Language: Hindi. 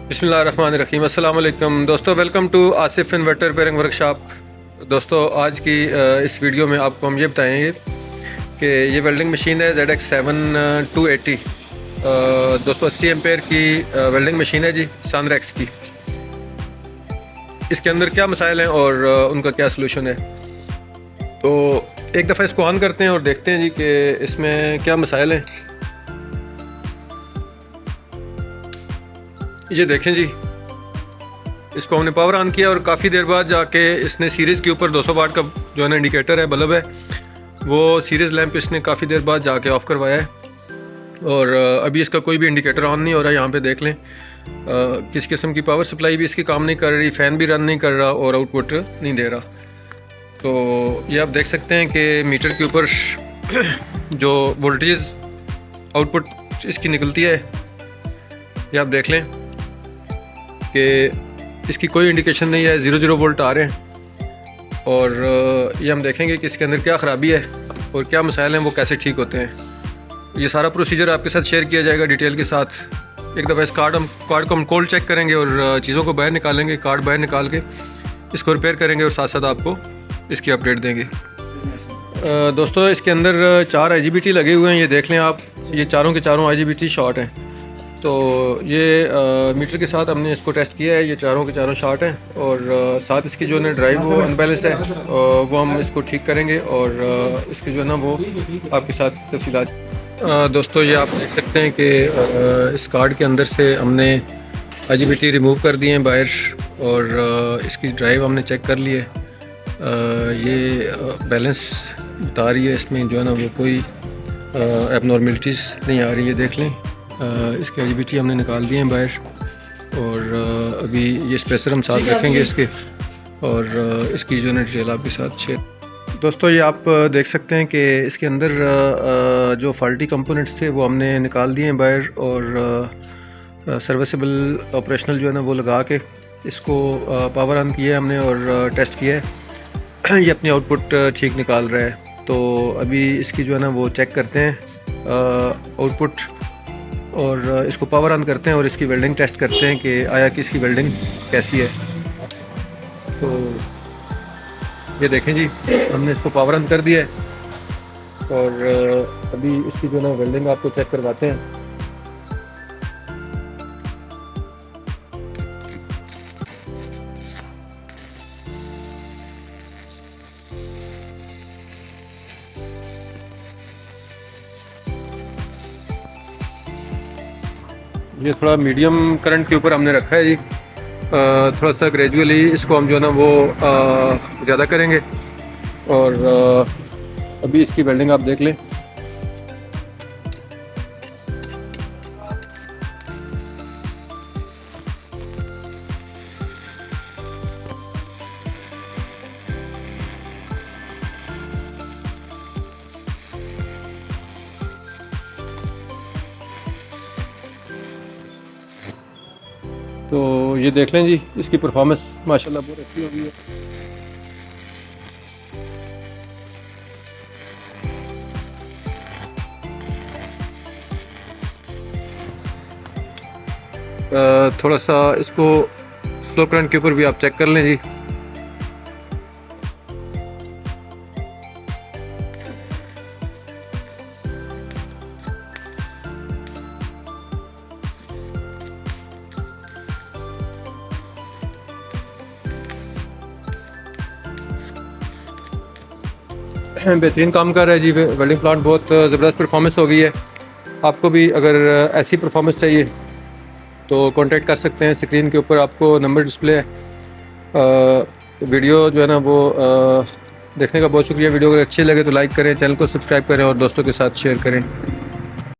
बिस्मिल्लाहिर्रहमानिर्रहीम। अस्सलाम वालेकुम दोस्तों, welcome to Asif inverter repairing workshop. दोस्तों, आज की इस वीडियो में आपको हम ये बताएंगे कि ये वेल्डिंग मशीन है ZX7 280 280 एम्पेयर की वेल्डिंग मशीन है जी, सनरेक्स की। इसके अंदर क्या मसाइल हैं और उनका क्या सलूशन है, तो एक दफ़ा इसको ऑन करते हैं और देखते हैं जी कि इसमें क्या मसाइल हैं। ये देखें जी, इसको हमने पावर ऑन किया और काफ़ी देर बाद जाके इसने सीरीज़ के ऊपर 200 वाट का जो है ना इंडिकेटर है, बल्ब है, वो सीरीज़ लैंप इसने काफ़ी देर बाद जाके ऑफ़ करवाया है। और अभी इसका कोई भी इंडिकेटर ऑन नहीं हो रहा। यहाँ पे देख लें, किस किस्म की पावर सप्लाई भी इसकी काम नहीं कर रही, फ़ैन भी रन नहीं कर रहा और आउटपुट नहीं दे रहा। तो ये आप देख सकते हैं कि मीटर के ऊपर जो वोल्टेज आउटपुट इसकी निकलती है, ये आप देख लें कि इसकी कोई इंडिकेशन नहीं है, 0 वोल्ट आ रहे हैं। और ये हम देखेंगे कि इसके अंदर क्या ख़राबी है और क्या मसाइल हैं, वो कैसे ठीक होते हैं। ये सारा प्रोसीजर आपके साथ शेयर किया जाएगा डिटेल के साथ। एक दफ़ा इस कार्ड को हम कोल्ड चेक करेंगे और चीज़ों को बाहर निकालेंगे, कार्ड बाहर निकाल के इसको रिपेयर करेंगे और साथ साथ आपको इसकी अपडेट देंगे। दोस्तों, इसके अंदर 4 IGBT लगे हुए हैं, ये देख लें आप। ये चारों के चारों IGBT शॉर्ट हैं। तो ये मीटर के साथ हमने इसको टेस्ट किया है, ये चारों के चारों शॉर्ट हैं। और साथ इसकी जो है ना ड्राइव वो अनबैलेंस है, वो हम इसको ठीक करेंगे और इसके जो है ना वो आपके साथ तफसीलात। दोस्तों, ये आप देख सकते हैं कि इस कार्ड के अंदर से हमने IGBT रिमूव कर दिए हैं बाहर और इसकी ड्राइव हमने चेक कर ली है। ये बैलेंस बता रही है, इसमें जो है ना वो कोई एबनॉर्मलिटीज़ नहीं आ रही है, देख लें। इसके IGBT हमने निकाल दिए हैं बाहर और अभी ये स्पेसर हम साथ रखेंगे इसके और इसकी जो है डिटेल आपके साथ शेयर। दोस्तों, ये आप देख सकते हैं कि इसके अंदर जो फॉल्टी कंपोनेंट्स थे वो हमने निकाल दिए हैं बाहर और सर्विसेबल ऑपरेशनल जो है ना वो लगा के इसको पावर ऑन किया है हमने और टेस्ट किया है। ये अपनी आउटपुट ठीक निकाल रहा है। तो अभी इसकी जो है ना वो चेक करते हैं आउटपुट और इसको पावर ऑन करते हैं और इसकी वेल्डिंग टेस्ट करते हैं कि आया कि इसकी वेल्डिंग कैसी है। तो ये देखें जी, हमने इसको पावर ऑन कर दिया है और अभी इसकी जो ना वेल्डिंग आपको चेक करवाते हैं। ये थोड़ा मीडियम करंट के ऊपर हमने रखा है जी। थोड़ा सा ग्रेजुअली इसको हम जो है ना वो ज़्यादा करेंगे और अभी इसकी वेल्डिंग आप देख लें। तो ये देख लें जी, इसकी परफॉर्मेंस माशाल्लाह बहुत अच्छी हो गई है। थोड़ा सा इसको स्लो करंट के ऊपर भी आप चेक कर लें जी। बेहतरीन काम कर रहा है जी। वेल्डिंग प्लांट बहुत ज़बरदस्त परफॉर्मेंस हो गई है। आपको भी अगर ऐसी परफॉर्मेंस चाहिए तो कांटेक्ट कर सकते हैं। स्क्रीन के ऊपर आपको नंबर डिस्प्ले है। वीडियो जो है ना वो देखने का बहुत शुक्रिया। वीडियो अगर अच्छी लगे तो लाइक करें, चैनल को सब्सक्राइब करें और दोस्तों के साथ शेयर करें।